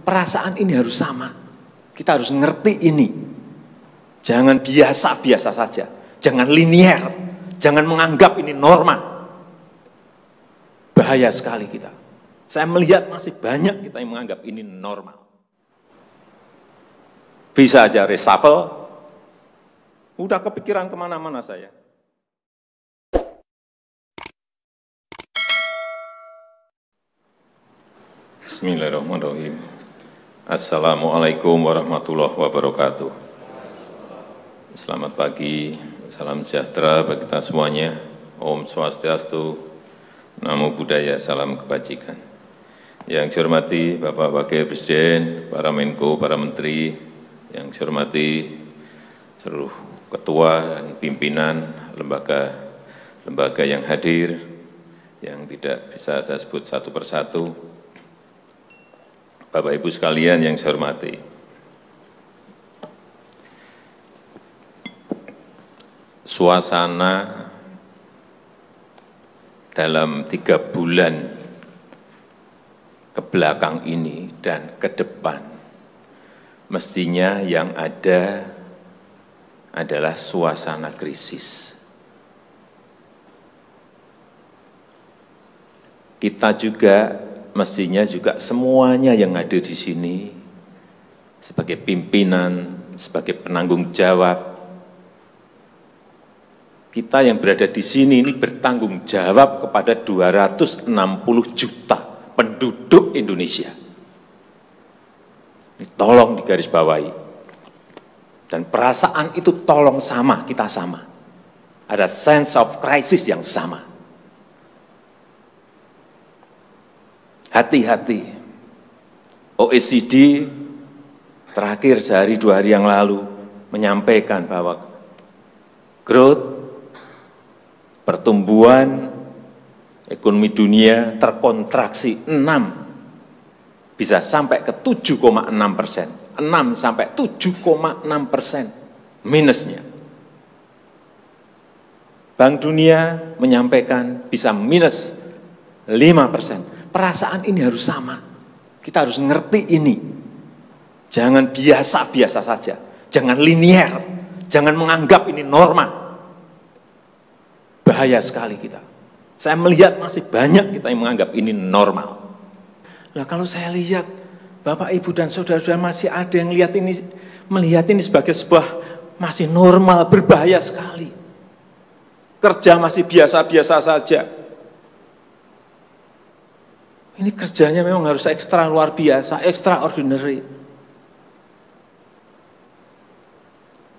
perasaan ini harus sama. Kita harus ngerti ini. Jangan biasa-biasa saja. Jangan linier. Jangan menganggap ini norma. Bahaya sekali kita. Saya melihat masih banyak kita yang menganggap ini normal. Bisa aja reshuffle. Udah kepikiran kemana-mana saya. Bismillahirrahmanirrahim. Assalamualaikum warahmatullahi wabarakatuh. Selamat pagi, salam sejahtera bagi kita semuanya. Om Swastiastu, Namo Buddhaya, salam kebajikan. Yang saya hormati Bapak Wakil Presiden, para Menko, para Menteri, yang saya hormati seluruh ketua dan pimpinan lembaga yang hadir, yang tidak bisa saya sebut satu persatu. Bapak Ibu sekalian yang saya hormati, suasana dalam 3 bulan ke belakang ini dan ke depan, mestinya yang ada adalah suasana krisis. Kita juga mestinya juga semuanya yang ada di sini sebagai pimpinan, sebagai penanggung jawab, kita yang berada di sini ini bertanggung jawab kepada 260 juta penduduk Indonesia. Ini tolong digarisbawahi. Dan perasaan itu tolong sama, kita sama. Ada sense of crisis yang sama. Hati-hati, OECD terakhir sehari 2 hari yang lalu menyampaikan bahwa growth, pertumbuhan ekonomi dunia terkontraksi 6, bisa sampai ke 7,6%, 6 sampai 7,6% minusnya. Bank Dunia menyampaikan bisa minus 5%. Perasaan ini harus sama. Kita harus ngerti ini. Jangan biasa-biasa saja. Jangan linier. Jangan menganggap ini norma. Bahaya sekali kita. Saya melihat masih banyak kita yang menganggap ini normal. Nah, kalau saya lihat Bapak, Ibu, dan saudara-saudara masih ada yang melihat ini sebagai sebuah masih normal, berbahaya sekali. Kerja masih biasa-biasa saja. Ini kerjanya memang harus ekstra luar biasa, extraordinary.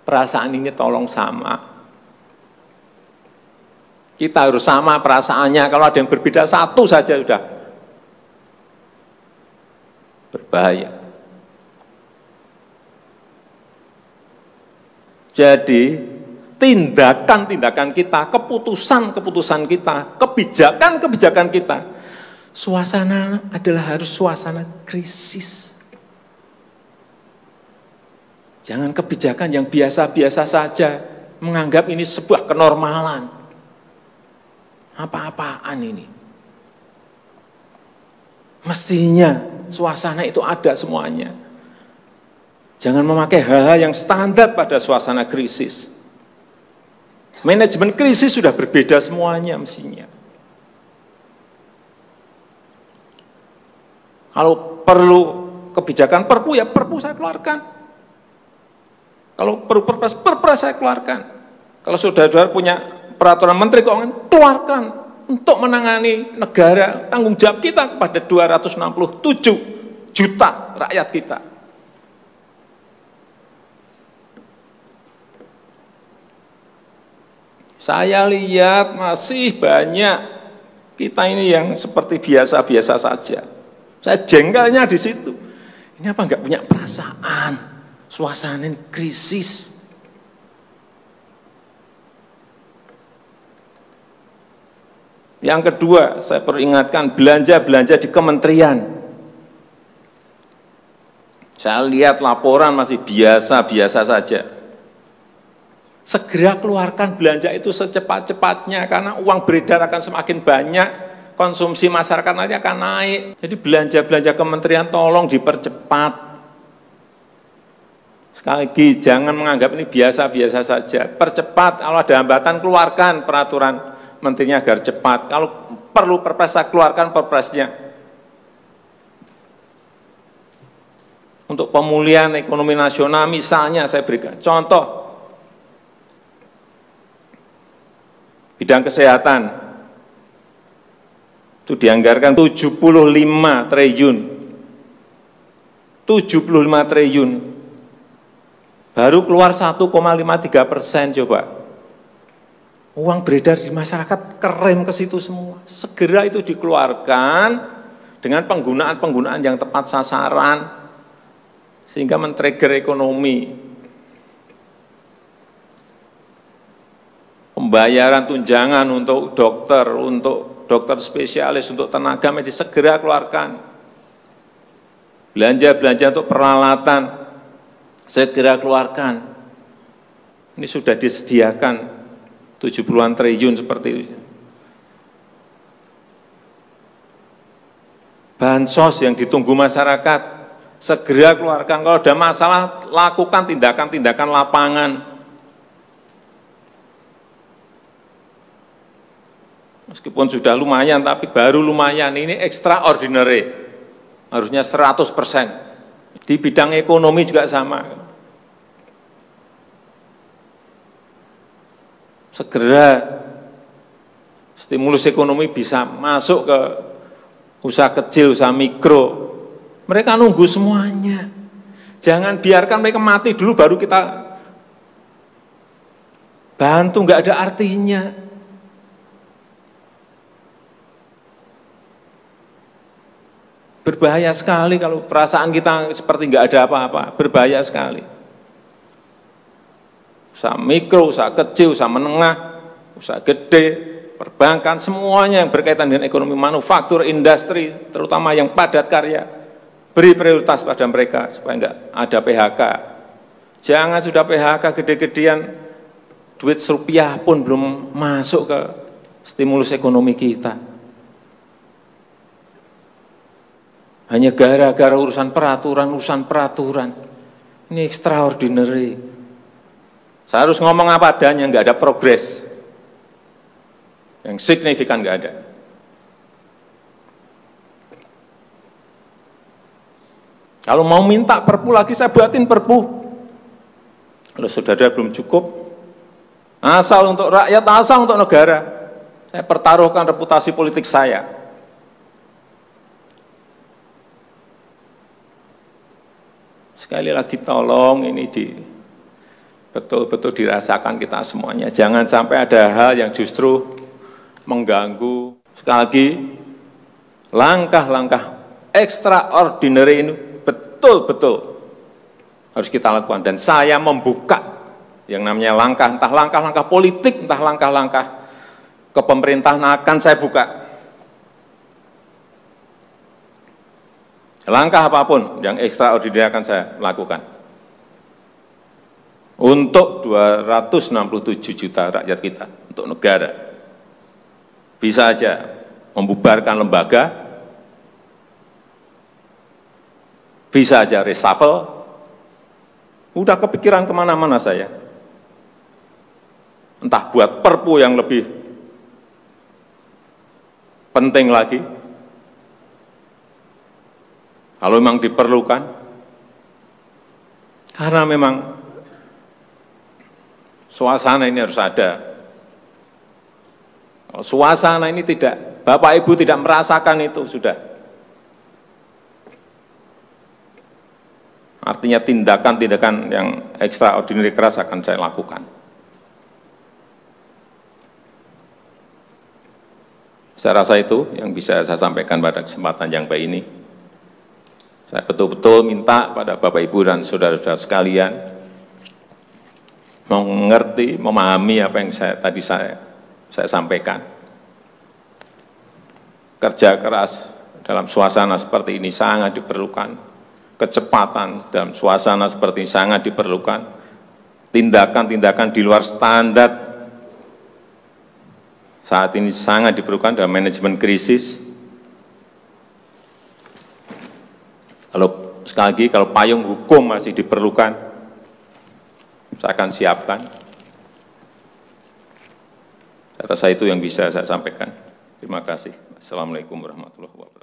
Perasaan ini tolong sama. Kita harus sama perasaannya, kalau ada yang berbeda satu saja sudah berbahaya. Jadi, tindakan-tindakan kita, keputusan-keputusan kita, kebijakan-kebijakan kita, suasana adalah harus suasana krisis. Jangan kebijakan yang biasa-biasa saja, menganggap ini sebuah kenormalan. Apa-apaan ini? Mestinya suasana itu ada semuanya. Jangan memakai hal-hal yang standar pada suasana krisis. Manajemen krisis sudah berbeda semuanya mestinya. Kalau perlu kebijakan perpu, ya perpu saya keluarkan. Kalau perlu perpres saya keluarkan. Kalau saudara-saudara punya peraturan menteri keuangan, keluarkan untuk menangani negara, tanggung jawab kita kepada 267 juta rakyat kita. Saya lihat masih banyak kita ini yang seperti biasa-biasa saja. Saya jengkelnya di situ. Ini apa enggak punya perasaan? Suasana krisis. Yang kedua, saya peringatkan belanja-belanja di kementerian. Saya lihat laporan masih biasa-biasa saja. Segera keluarkan belanja itu secepat-cepatnya karena uang beredar akan semakin banyak. konsumsi masyarakat nanti akan naik. Jadi belanja-belanja kementerian tolong dipercepat. Sekali lagi, jangan menganggap ini biasa-biasa saja. Percepat, kalau ada hambatan keluarkan peraturan menterinya agar cepat. Kalau perlu perpres, keluarkan perpresnya. Untuk pemulihan ekonomi nasional misalnya saya berikan contoh, bidang kesehatan itu dianggarkan 75 triliun, 75 triliun, baru keluar 1,53% coba. Uang beredar di masyarakat kerem ke situ semua, segera itu dikeluarkan dengan penggunaan yang tepat sasaran, sehingga men-trigger ekonomi. Pembayaran tunjangan untuk dokter spesialis, untuk tenaga medis segera keluarkan. Belanja-belanja untuk peralatan segera keluarkan. Ini sudah disediakan 70-an triliun seperti itu. Bansos yang ditunggu masyarakat segera keluarkan. Kalau ada masalah, lakukan tindakan-tindakan lapangan. Meskipun sudah lumayan, tapi baru lumayan. Ini extraordinary. Harusnya 100%. Di bidang ekonomi juga sama. Segera stimulus ekonomi bisa masuk ke usaha kecil, usaha mikro. Mereka nunggu semuanya. Jangan biarkan mereka mati dulu baru kita bantu, nggak ada artinya. Berbahaya sekali kalau perasaan kita seperti nggak ada apa-apa, berbahaya sekali. Usaha mikro, usaha kecil, usaha menengah, usaha gede, perbankan, semuanya yang berkaitan dengan ekonomi manufaktur, industri, terutama yang padat karya. Beri prioritas pada mereka supaya enggak ada PHK. Jangan sudah PHK gede-gedean, duit rupiah pun belum masuk ke stimulus ekonomi kita. Hanya gara-gara urusan peraturan. Ini extraordinary. Saya harus ngomong apa adanya, enggak ada progres. Yang signifikan enggak ada. Kalau mau minta perpu lagi, saya buatin perpu. Kalau saudara belum cukup, asal untuk rakyat, asal untuk negara. Saya pertaruhkan reputasi politik saya. Sekali lagi tolong ini betul-betul dirasakan kita semuanya. Jangan sampai ada hal yang justru mengganggu. Sekali lagi, langkah-langkah extraordinary ini betul-betul harus kita lakukan. Dan saya membuka yang namanya langkah, entah langkah-langkah politik, entah langkah-langkah kepemerintahan akan saya buka. Langkah apapun yang extraordinary akan saya lakukan. Untuk 267 juta rakyat kita, untuk negara. Bisa aja membubarkan lembaga, bisa aja reshuffle, udah kepikiran kemana-mana saya. Entah buat perpu yang lebih penting lagi, kalau memang diperlukan, karena memang suasana ini harus ada. Kalau suasana ini tidak, Bapak Ibu tidak merasakan itu, sudah. Artinya tindakan-tindakan yang extraordinary keras akan saya lakukan. Saya rasa itu yang bisa saya sampaikan pada kesempatan yang baik ini. Saya betul-betul minta pada Bapak Ibu dan saudara-saudara sekalian mengerti, memahami apa yang tadi saya sampaikan. Kerja keras dalam suasana seperti ini sangat diperlukan. Kecepatan dalam suasana seperti ini sangat diperlukan. Tindakan-tindakan di luar standar saat ini sangat diperlukan dalam manajemen krisis. Kalau sekali lagi, kalau payung hukum masih diperlukan, saya akan siapkan. Saya rasa itu yang bisa saya sampaikan. Terima kasih. Assalamualaikum warahmatullahi wabarakatuh.